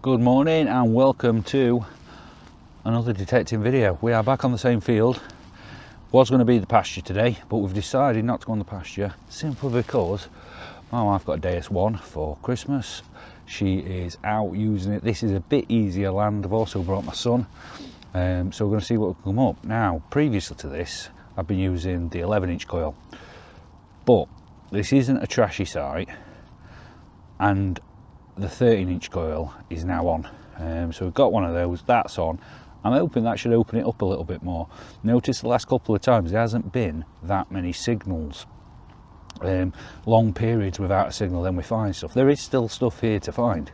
Good morning and welcome to another detecting video. We are back on the same field. Was going to be the pasture today, but we've decided not to go on the pasture simply because my wife got a Deus 1 for Christmas. She is out using it. This is a bit easier land. I've also brought my son, so we're going to see what will come up. Now, previously to this, I've been using the 11-inch coil, but this isn't a trashy site, and the 13-inch coil is now on. So we've got one of those, that's on. I'm hoping that should open it up a little bit more. Notice the last couple of times there hasn't been that many signals. Long periods without a signal, then we find stuff. There is still stuff here to find,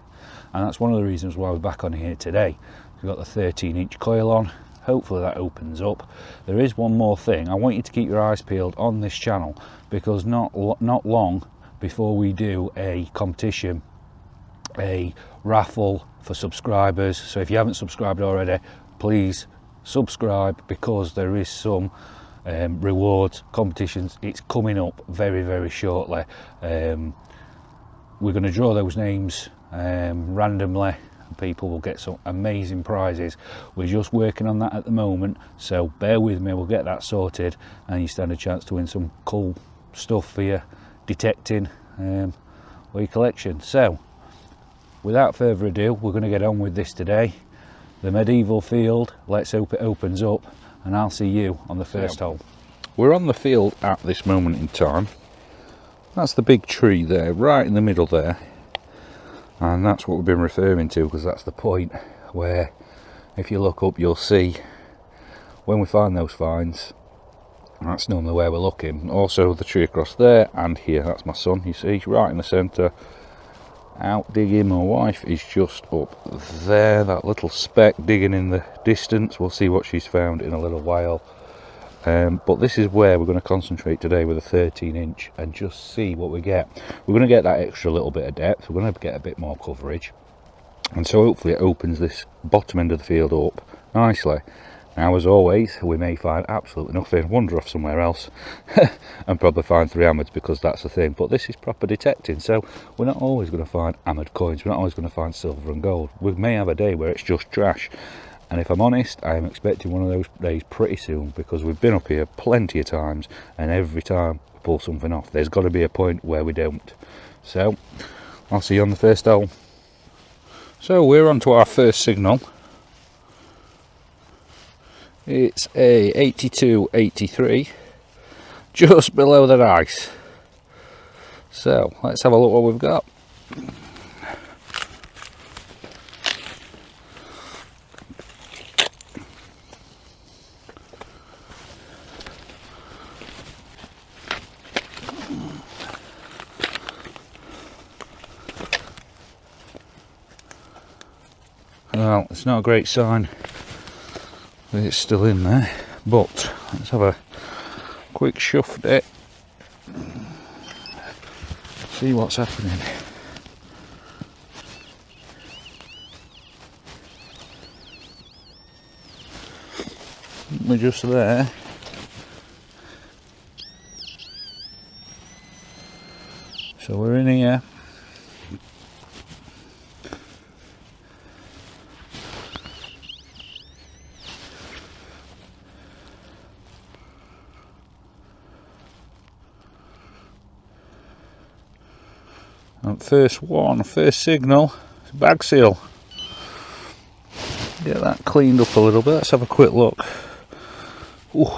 and that's one of the reasons why we're back on here today. We've got the 13-inch coil on. Hopefully that opens up. There is one more thing. I want you to keep your eyes peeled on this channel, because not long before we do a competition, a raffle for subscribers. So if you haven't subscribed already, please subscribe, because there is some rewards, competitions. It's coming up very shortly. We're going to draw those names randomly, and people will get some amazing prizes. We're just working on that at the moment, so bear with me. We'll get that sorted and you stand a chance to win some cool stuff for your detecting or your collection. So without further ado, we're going to get on with this today. The medieval field, let's hope it opens up, and I'll see you on the first hole. We're on the field at this moment in time. That's the big tree there, right in the middle there. And that's what we've been referring to, because that's the point where, if you look up, you'll see when we find those finds. That's normally where we're looking. Also the tree across there and here, that's my son, you see, right in the centre. Out digging. My wife is just up there, that little speck digging in the distance. We'll see what she's found in a little while, but this is where we're going to concentrate today with a 13-inch and just see what we get. We're going to get that extra little bit of depth, we're going to get a bit more coverage, and so hopefully it opens this bottom end of the field up nicely. Now, as always, we may find absolutely nothing, wander off somewhere else and probably find 3 hammers, because that's the thing. But this is proper detecting, so we're not always going to find hammered coins, we're not always going to find silver and gold. We may have a day where it's just trash, and if I'm honest, I am expecting one of those days pretty soon, because we've been up here plenty of times, and every time we pull something off, there's got to be a point where we don't. So I'll see you on the first hole. So we're on to our first signal. It's a 8283, just below that ice. So let's have a look what we've got. Well, it's not a great sign that it's still in there, but let's have a quick shuffle it, see what's happening. We're just there. So we're in here. And first signal, it's a bag seal. Get that cleaned up a little bit. Let's have a quick look. Ooh.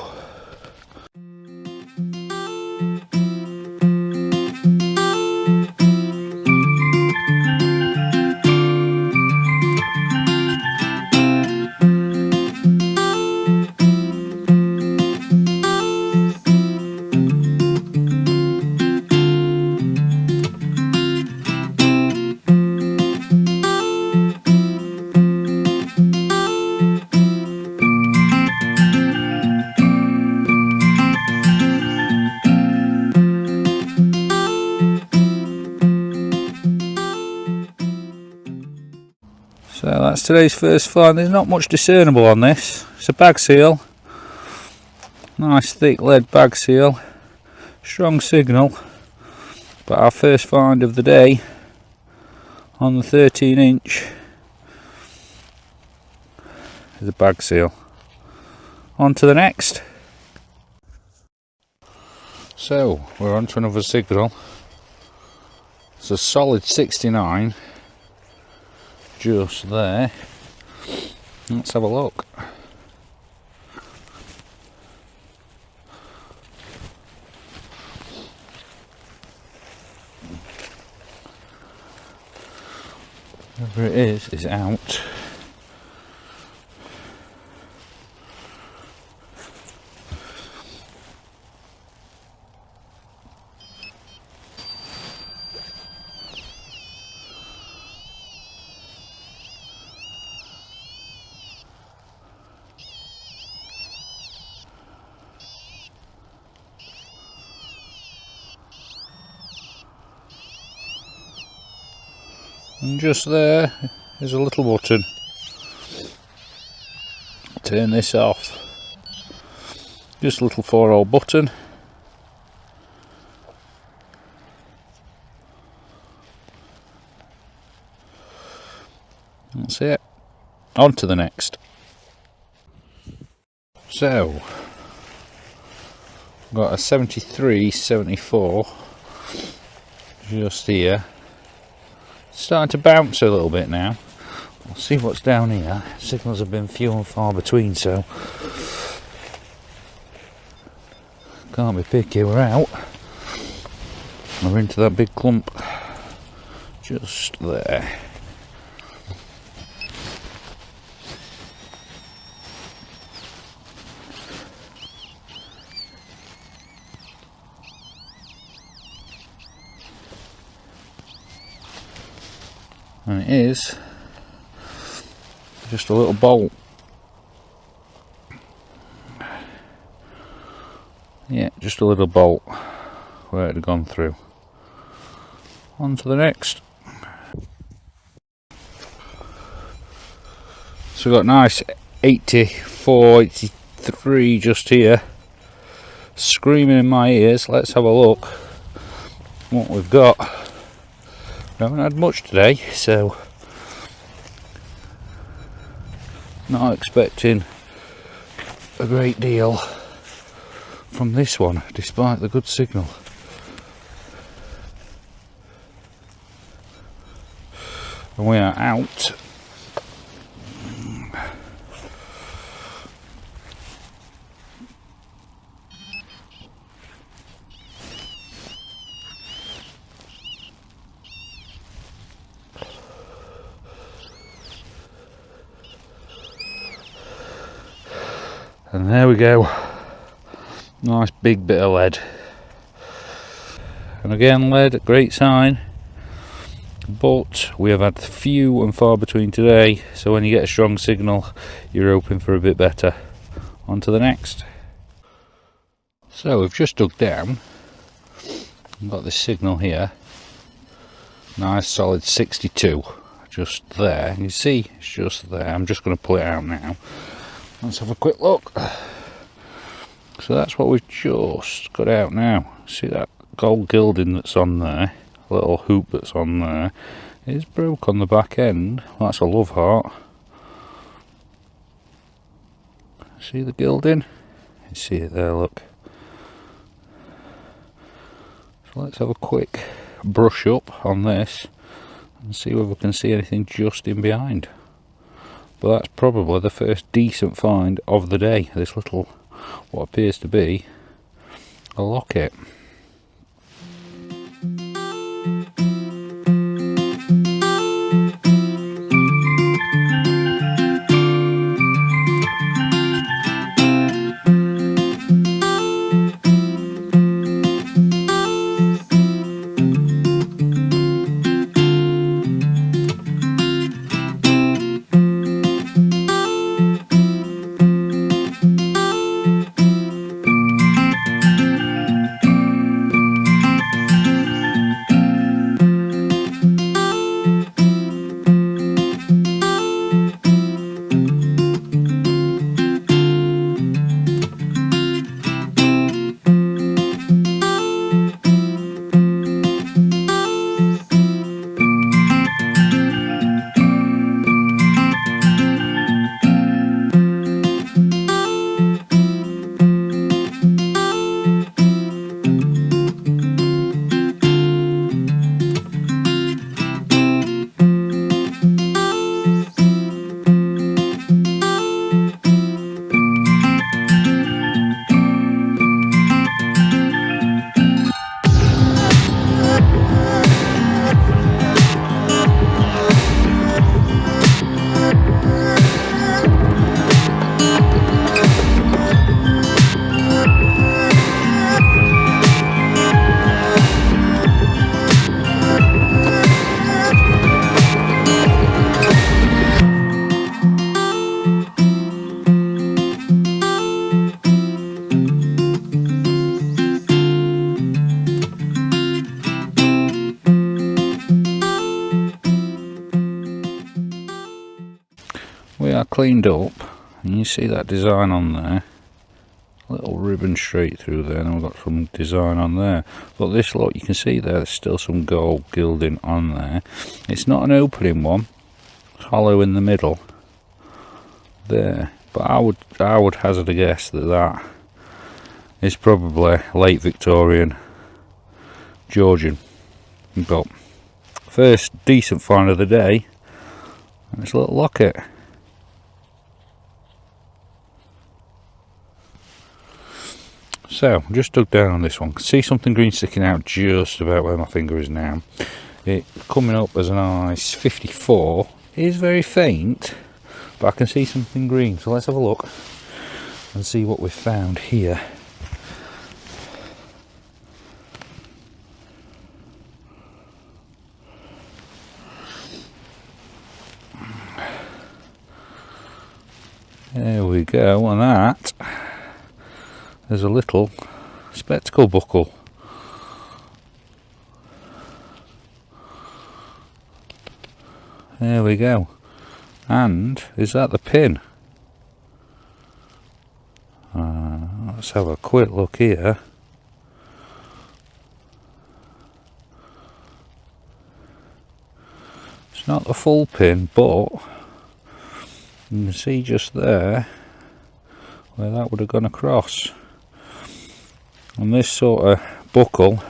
So that's today's first find. There's not much discernible on this. It's a bag seal. Nice thick lead bag seal. Strong signal. But our first find of the day on the 13-inch There's a bag seal. On to the next. So we're on to another signal. It's a solid 69 just there. Let's have a look. Whatever it is out. And just there is a little button. Turn this off. Just a little 4-hole button. That's it. On to the next. So, got a 73, 74 just here. Starting to bounce a little bit now. We'll see what's down here. Signals have been few and far between, so can't be picky. We're out. We're into that big clump just there. And it is just a little bolt. Yeah, just a little bolt where it had gone through. On to the next. So we've got nice 84, 83 just here, screaming in my ears. Let's have a look what we've got. We haven't had much today, so not expecting a great deal from this one, despite the good signal. And we are out. And there we go, nice big bit of lead. And again, lead, great sign, but we have had few and far between today, so when you get a strong signal you're hoping for a bit better. On to the next. So we've just dug down and got this signal here, nice solid 62 just there. You see it's just there. I'm just going to pull it out now. Let's have a quick look. So that's what we've just got out now. See that gold gilding that's on there, a little hoop that's on there, is broke on the back end. That's a love heart. See the gilding? You see it there, look. So let's have a quick brush up on this and see whether we can see anything just in behind. But that's probably the first decent find of the day. This little, what appears to be a locket. we are cleaned up, and you see that design on there, little ribbon straight through there, and we've got some design on there. But this lot, you can see there's still some gold gilding on there. It's not an opening one, it's hollow in the middle there, but I would hazard a guess that that is probably late Victorian Georgian. But first decent find of the day, and it's a little locket. So, just dug down on this one. Can see something green sticking out just about where my finger is now. It coming up as a nice 54. It is very faint, but I can see something green. So let's have a look and see what we've found here. There we go, and that, there's a little spectacle buckle. There we go. And is that the pin? Let's have a quick look here. It's not the full pin, but you can see just there where that would have gone across. And this sort of buckle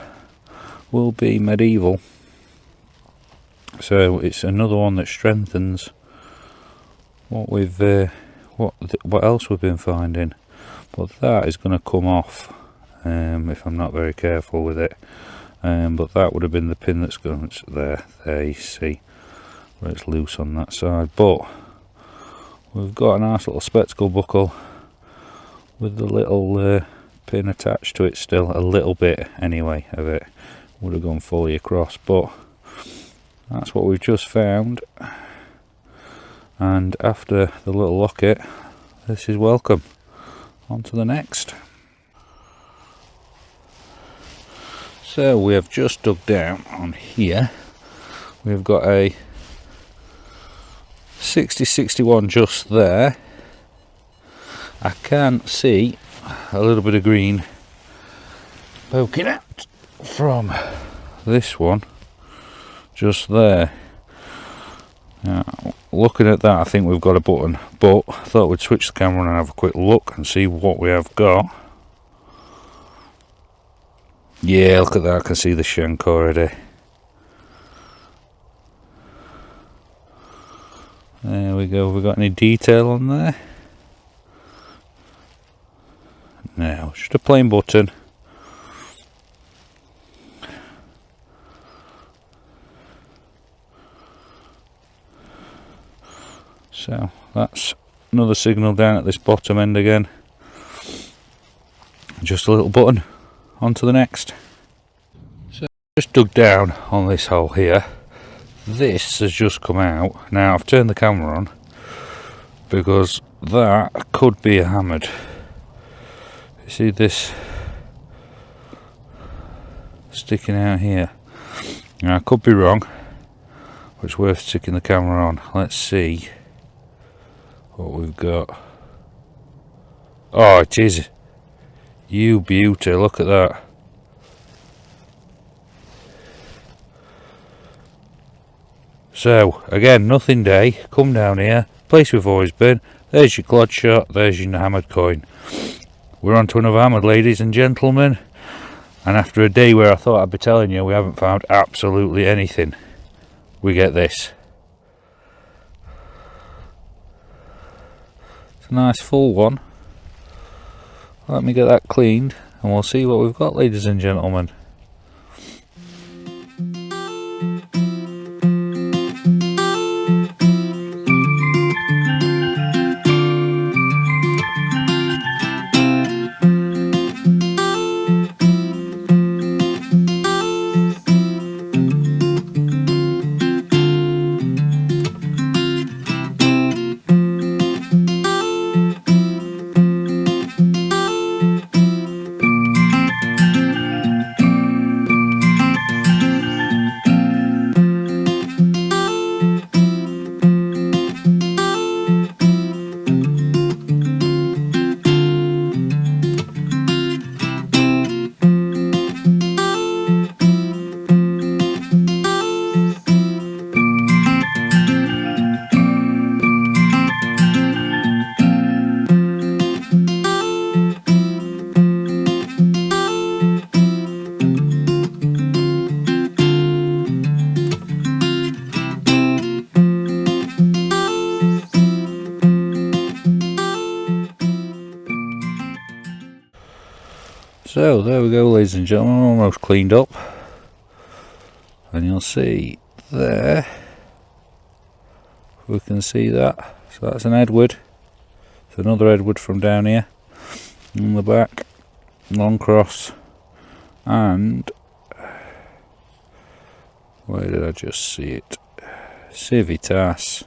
will be medieval, so it's another one that strengthens what we've what else we've been finding. But that is going to come off if I'm not very careful with it. But that would have been the pin that's going there. There you see where it's loose on that side. But we've got a nice little spectacle buckle with the little pin attached to it still, a little bit anyway of it would have gone fully across, but that's what we've just found. And after the little locket, this is welcome. On to the next. So we have just dug down on here. We've got a 6061 just there. I can see a little bit of green poking out from this one just there. Now, looking at that, I think we've got a button, but I thought we'd switch the camera and have a quick look and see what we have got. Yeah, look at that, I can see the shank already. There we go. Have we got any detail on there? No, just a plain button. So that's another signal down at this bottom end again. Just a little button. On to the next. So just dug down on this hole here. This has just come out. Now I've turned the camera on because that could be a hammered. You see this sticking out here? Now I could be wrong, but it's worth sticking the camera on. Let's see what we've got. Oh, it is. You beauty, look at that. So, again, nothing day. Come down here, place we've always been. There's your clod shot, there's your hammered coin. We're on to another hammered, ladies and gentlemen. And after a day where I thought I'd be telling you we haven't found absolutely anything, we get this. It's a nice full one. Let me get that cleaned and we'll see what we've got, ladies and gentlemen. So there we go, ladies and gentlemen, almost cleaned up, and you'll see there, we can see that, so that's an Edward. It's another Edward from down here on the back, long cross, and where did I just see it? Civitas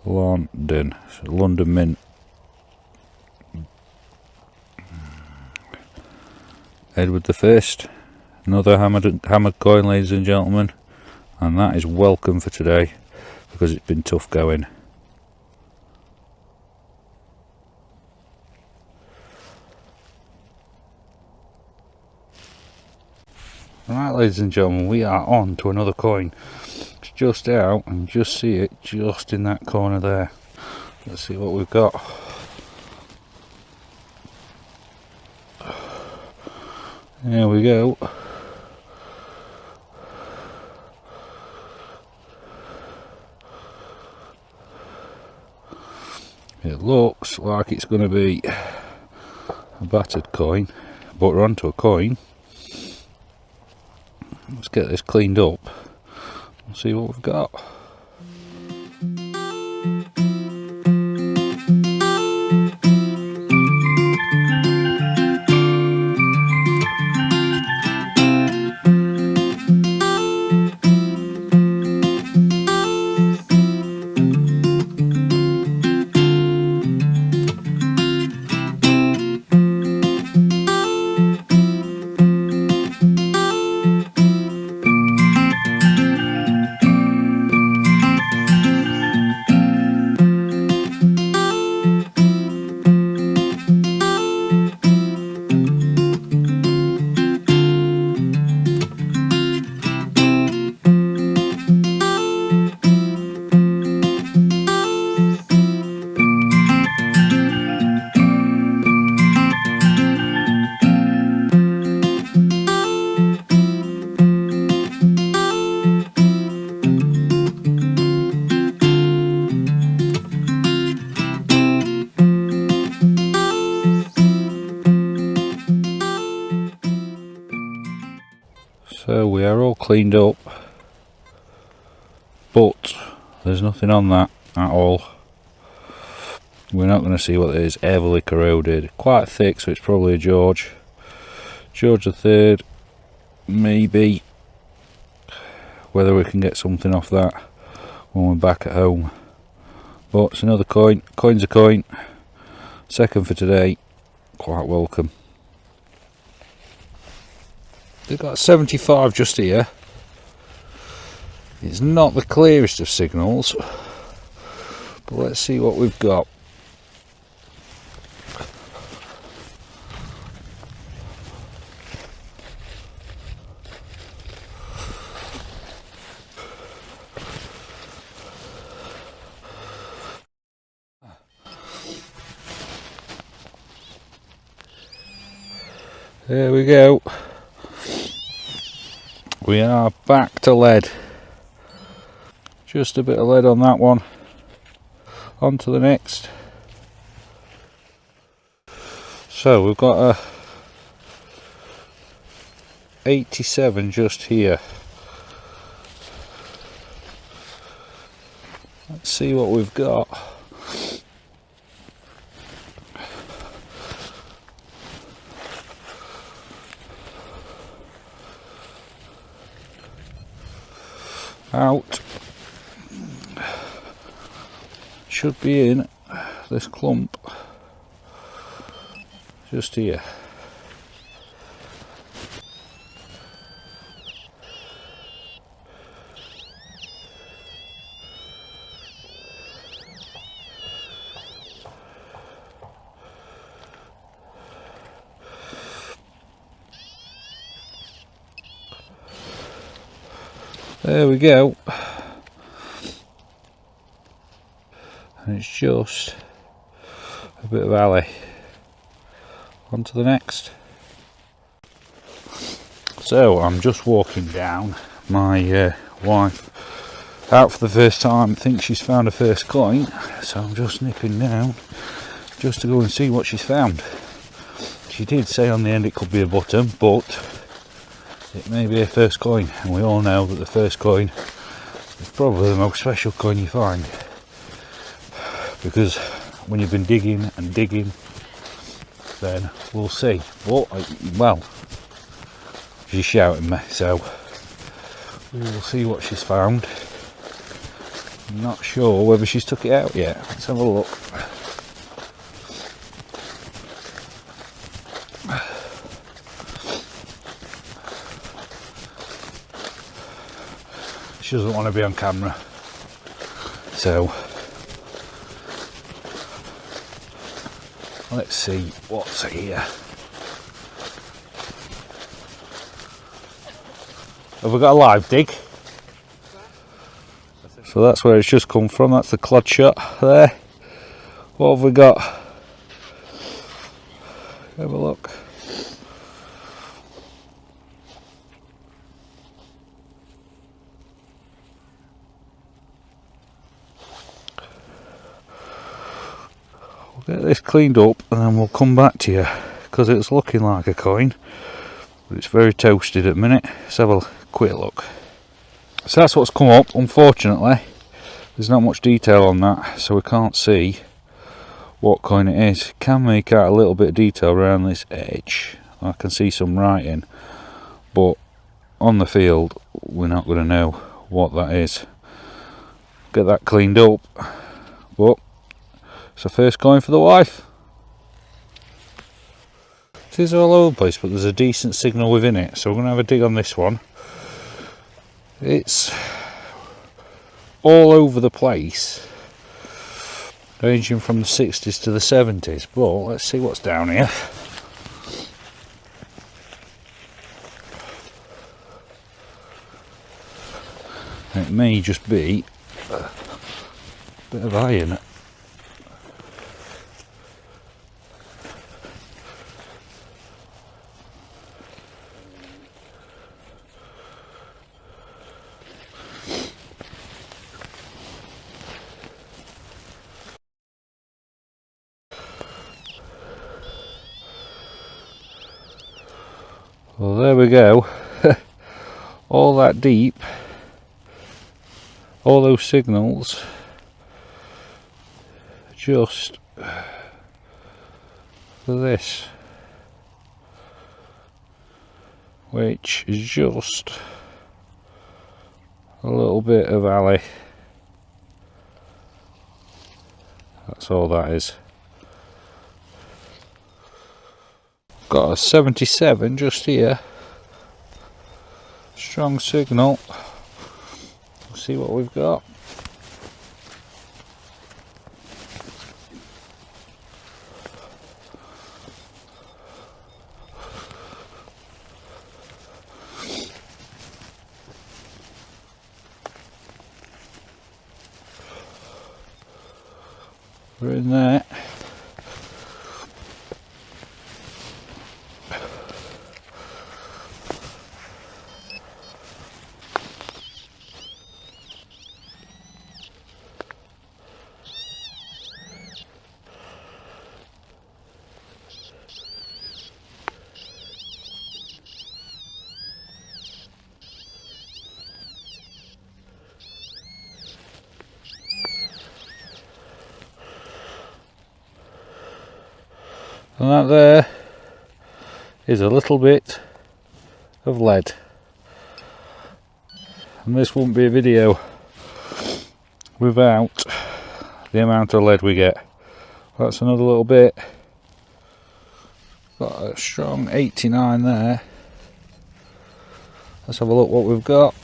London, so London Mint. Edward the First, another hammered coin, ladies and gentlemen, and that is welcome for today because it's been tough going. Right, ladies and gentlemen, we are on to another coin. It's just out, and just see it just in that corner there. Let's see what we've got. There we go. It looks like it's going to be a battered coin, but we're onto a coin. Let's get this cleaned up and see what we've got. So we are all cleaned up, but there's nothing on that at all. We're not going to see what it is. Heavily corroded, quite thick, so it's probably a George the Third, maybe. Whether we can get something off that when we're back at home. But it's another coin. Coin's a coin. Second for today. Quite welcome. They've got 75 just here. It's not the clearest of signals, but let's see what we've got. There we go. We are back to lead. Just a bit of lead on that one. On to the next. So we've got a 87 just here. Let's see what we've got. Out. Should be in this clump just here. There we go. And it's just a bit of alley. On to the next. So I'm just walking down. My wife, out for the first time, thinks she's found her first coin, so I'm just nipping down just to go and see what she's found. She did say on the end it could be a bottom, but it may be a first coin, and we all know that the first coin is probably the most special coin you find, because when you've been digging and digging, then we'll see. But well, she's shouting me, so we will see what she's found. I'm not sure whether she's took it out yet. Let's have a look. She doesn't want to be on camera, so let's see what's here. Have we got a live dig? So that's where it's just come from. That's the clod shot there. What have we got? Have a look. We'll get this cleaned up and then we'll come back to you, because it's looking like a coin, but it's very toasted at the minute. Let's have a quick look. So that's what's come up. Unfortunately, there's not much detail on that, so we can't see what coin it is. Can make out a little bit of detail around this edge. I can see some writing, but on the field we're not going to know what that is. Get that cleaned up, but it's the first coin for the wife. It is all over the place, but there's a decent signal within it, so we're going to have a dig on this one. It's all over the place, ranging from the 60s to the 70s, but let's see what's down here. It may just be a bit of iron. Well, there we go. All that deep, all those signals, just for this, which is just a little bit of alley. That's all that is. Got a 77 just here. Strong signal. Let's see what we've got. We're in there. And that there is a little bit of lead. And this wouldn't be a video without the amount of lead we get. That's another little bit. Got a strong 89 there. Let's have a look what we've got.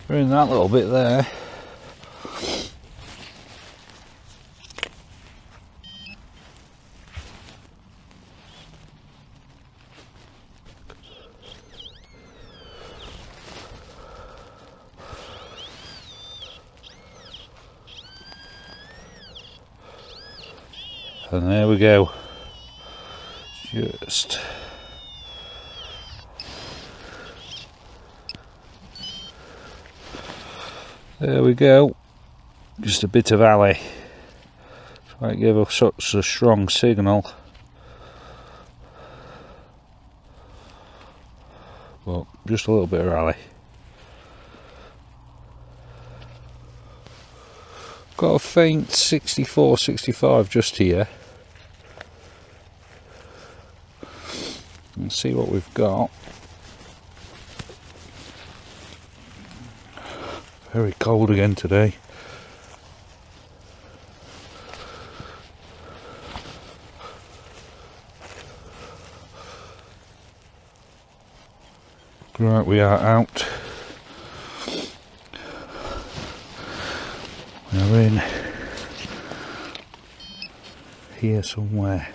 We're in that little bit there. And there we go. Just there we go. Just a bit of alley. Might give us such a strong signal, but just a little bit of rally. Got a faint 64, 65 just here. Let's see what we've got. Very cold again today. Right, we are out. We're in here somewhere.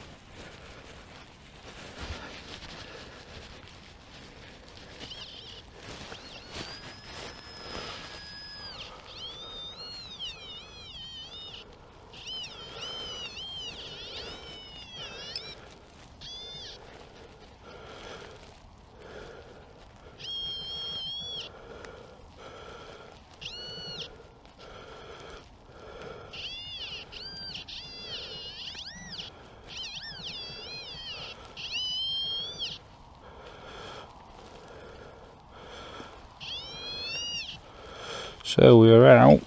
So we're out,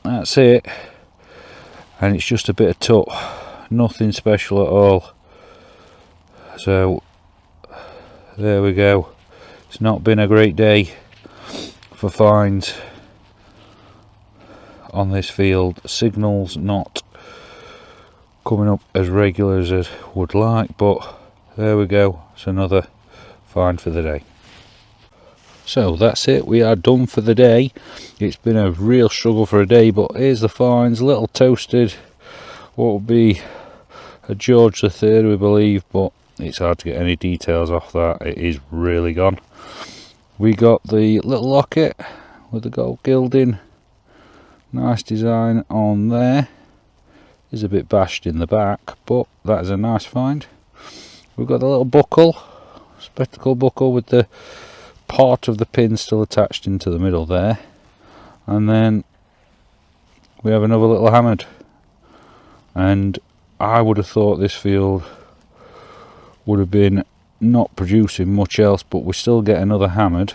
that's it, and it's just a bit of tut, nothing special at all. So there we go. It's not been a great day for finds on this field. Signals not coming up as regular as I would like, but there we go, it's another find for the day. So that's it, we are done for the day. It's been a real struggle for a day, but here's the finds. A little toasted, what would be a George III we believe, but it's hard to get any details off that. It is really gone. We got the little locket with the gold gilding, nice design on there. Is a bit bashed in the back, but that is a nice find. We've got the little buckle, spectacle buckle with the part of the pin still attached into the middle there, and then we have another little hammered. And I would have thought this field would have been not producing much else, but we still get another hammered.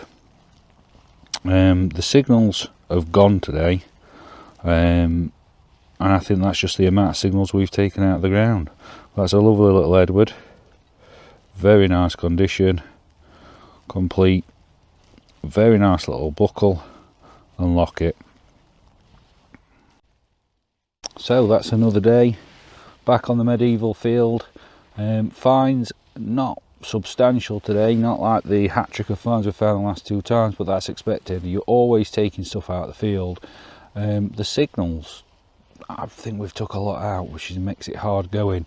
The signals have gone today, and I think that's just the amount of signals we've taken out of the ground. That's a lovely little Edward, very nice condition, complete. Very nice little buckle and locket. So that's another day back on the medieval field. Finds not substantial today, not like the hat trick of finds we found the last two times, but that's expected. You're always taking stuff out of the field. The signals, I think we've took a lot out, which makes it hard going.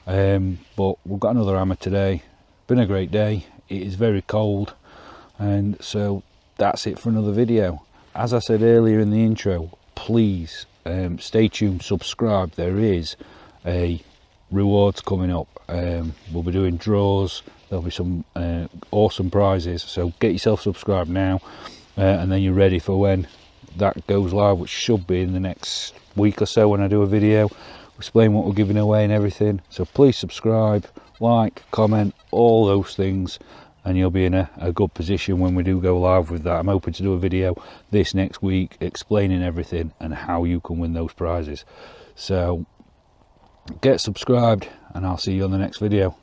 But we've got another hammer today. Been a great day. It is very cold. And so that's it for another video. As I said earlier in the intro, please stay tuned, subscribe. There is a rewards coming up. We'll be doing draws, there'll be some awesome prizes, so get yourself subscribed now, and then you're ready for when that goes live, which should be in the next week or so, when I do a video explain what we're giving away and everything. So please subscribe, like, comment, all those things, and you'll be in a good position when we do go live with that. I'm hoping to do a video this next week explaining everything and how you can win those prizes. So get subscribed, and I'll see you on the next video.